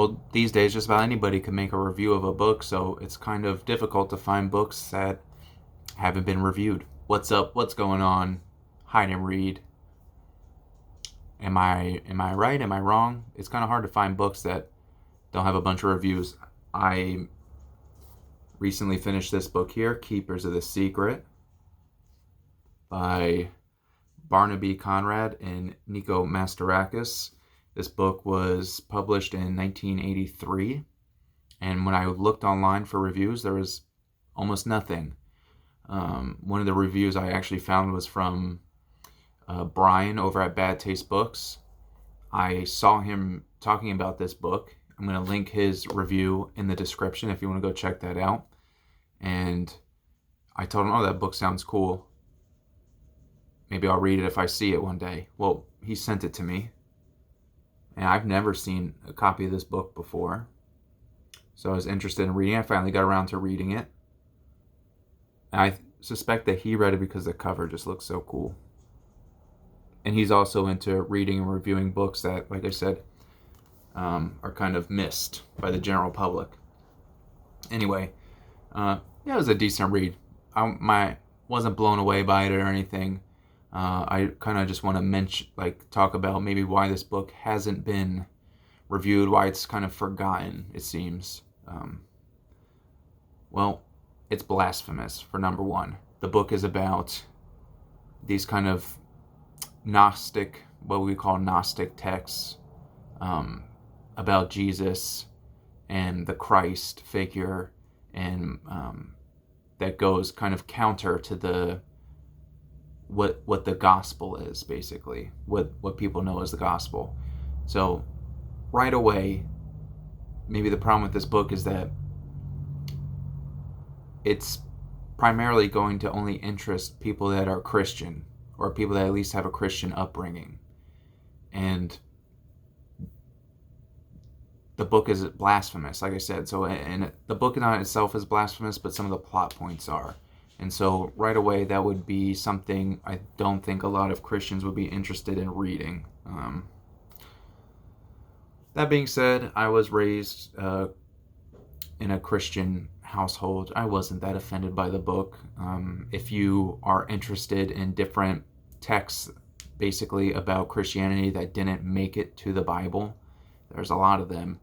Well, these days just about anybody can make a review of a book, so it's kind of difficult to find books that haven't been reviewed. What's up? What's going on? Hide and read. Am I right? Am I wrong? It's kind of hard to find books that don't have a bunch of reviews. I recently finished this book here, Keepers of the Secret, by Barnaby, Conrad, and Nico Mastorakis. This book was published in 1983, and when I looked online for reviews, there was almost nothing. One of the reviews I actually found was from Brian over at Bad Taste Books. I saw him talking about this book. I'm going to link his review in the description if you want to go check that out. And I told him, oh, that book sounds cool. Maybe I'll read it if I see it one day. Well, he sent it to me. And I've never seen a copy of this book before. So I was interested in reading it. I finally got around to reading it. And I suspect that he read it because the cover just looks so cool. And he's also into reading and reviewing books that, like I said, are kind of missed by the general public. Anyway, it was a decent read. I wasn't blown away by it or anything. I kind of just want to talk about maybe why this book hasn't been reviewed, why it's kind of forgotten, it seems. Well, it's blasphemous, for number one. The book is about these kind of Gnostic, what we call Gnostic texts, about Jesus and the Christ figure, and that goes kind of counter to what the gospel is, basically, what people know as the gospel. So right away, maybe the problem with this book is that it's primarily going to only interest people that are Christian, or people that at least have a Christian upbringing. And the book is blasphemous, like I said. So, and the book in itself is blasphemous, but some of the plot points are. And so right away, that would be something I don't think a lot of Christians would be interested in reading. That being said, I was raised in a Christian household. I wasn't that offended by the book. If you are interested in different texts, basically about Christianity that didn't make it to the Bible, there's a lot of them.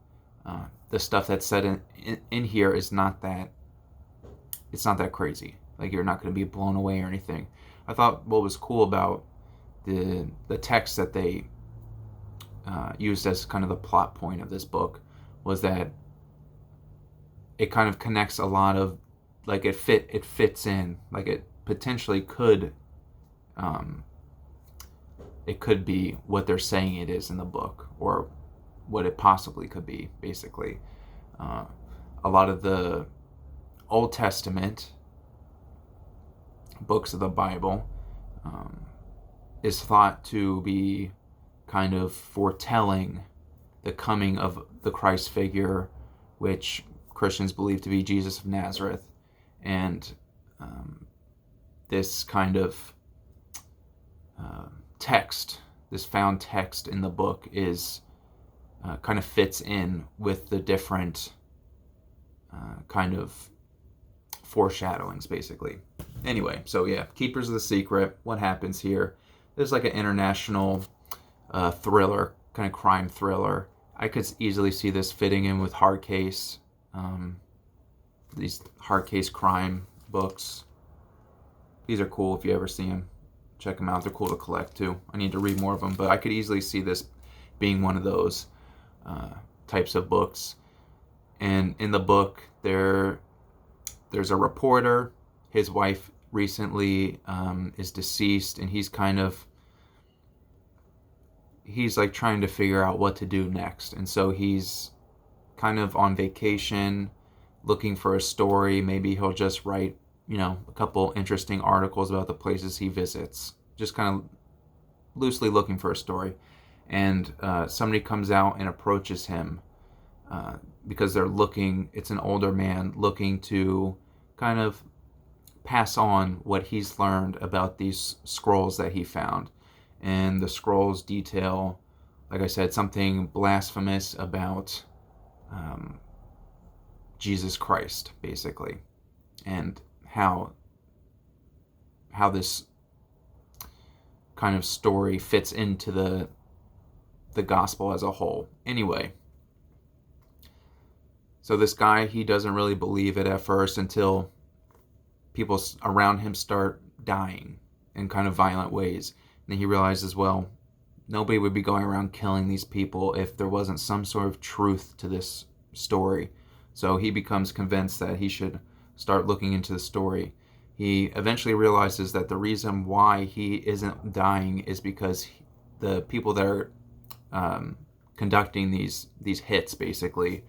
The stuff that's said in here is not that. It's not that crazy. Like, you're not going to be blown away or anything. I thought what was cool about the text that they used as kind of the plot point of this book was that it kind of connects a lot of, like, it fits in, like it potentially could, it could be what they're saying it is in the book, or what it possibly could be, basically. A lot of the Old Testament books of the Bible is thought to be kind of foretelling the coming of the Christ figure, which Christians believe to be Jesus of Nazareth. And this kind of text, this found text in the book, is kind of fits in with the different kind of foreshadowings, basically. Anyway, so yeah, Keepers of the Secret. What happens here? There's like an international thriller, kind of crime thriller. I could easily see this fitting in with hard case, these hard case crime books. These are cool if you ever see them. Check them out. They're cool to collect too. I need to read more of them, but I could easily see this being one of those types of books. And in the book, there's a reporter. His wife recently is deceased, and he's like trying to figure out what to do next. And so he's kind of on vacation, looking for a story. Maybe he'll just write, a couple interesting articles about the places he visits, just kind of loosely looking for a story. And somebody comes out and approaches him because it's an older man looking to kind of pass on what he's learned about these scrolls that he found. And the scrolls detail, like I said, something blasphemous about Jesus Christ, basically, and how this kind of story fits into the gospel as a whole. Anyway, so this guy, he doesn't really believe it at first until people around him start dying in kind of violent ways. And then he realizes, well, nobody would be going around killing these people if there wasn't some sort of truth to this story. So he becomes convinced that he should start looking into the story. He eventually realizes that the reason why he isn't dying is because the people that are conducting these hits, basically,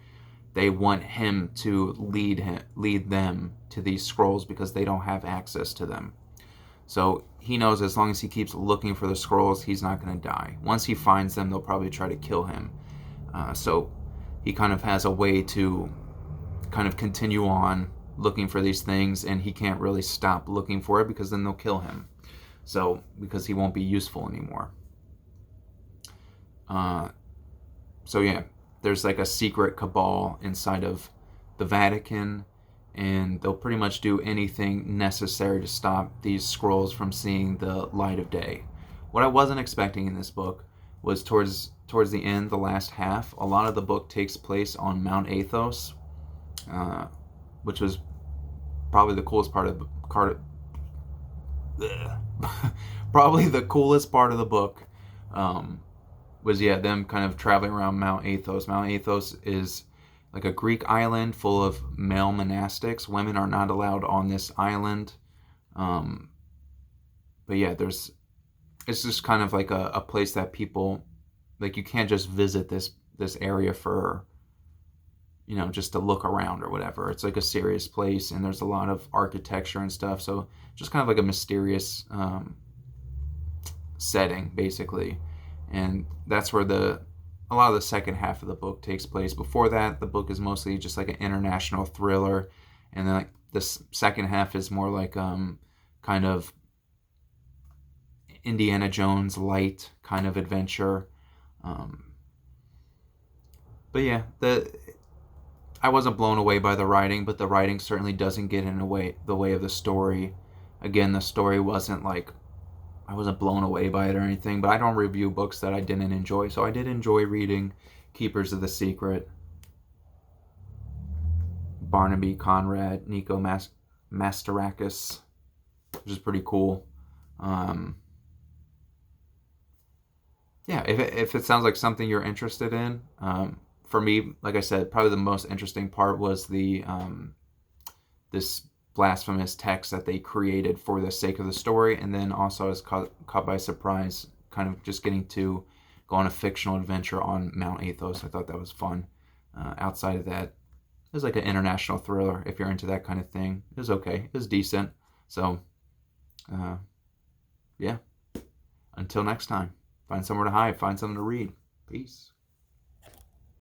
they want him to lead them to these scrolls because they don't have access to them. So he knows as long as he keeps looking for the scrolls, he's not going to die. Once he finds them, they'll probably try to kill him. So he kind of has a way to kind of continue on looking for these things, and he can't really stop looking for it because then they'll kill him. So, because he won't be useful anymore. So yeah, there's like a secret cabal inside of the Vatican, and they'll pretty much do anything necessary to stop these scrolls from seeing the light of day. What I wasn't expecting in this book was towards the end, the last half, a lot of the book takes place on Mount Athos, which was probably the coolest part of probably the coolest part of the book. Was them kind of traveling around Mount Athos. Mount Athos is like a Greek island full of male monastics. Women are not allowed on this island. But yeah, it's just kind of like a place that people, like, you can't just visit this area for, just to look around or whatever. It's like a serious place, and there's a lot of architecture and stuff. So just kind of like a mysterious setting, basically. And that's where a lot of the second half of the book takes place. Before that, the book is mostly just like an international thriller, and then like the second half is more like kind of Indiana Jones light kind of adventure. But yeah, I wasn't blown away by the writing, but the writing certainly doesn't get in the way of the story. Again, the story wasn't like, I wasn't blown away by it or anything, but I don't review books that I didn't enjoy. So I did enjoy reading Keepers of the Secret, Barnaby, Conrad, Nico, Mastorakis, which is pretty cool. Yeah, if it sounds like something you're interested in, for me, like I said, probably the most interesting part was this blasphemous text that they created for the sake of the story, and then also I was caught by surprise, kind of just getting to go on a fictional adventure on Mount Athos. I thought that was fun. Outside of that, it was like an international thriller. If you're into that kind of thing, it was okay. It was decent. So, yeah. Until next time, find somewhere to hide, find something to read. Peace.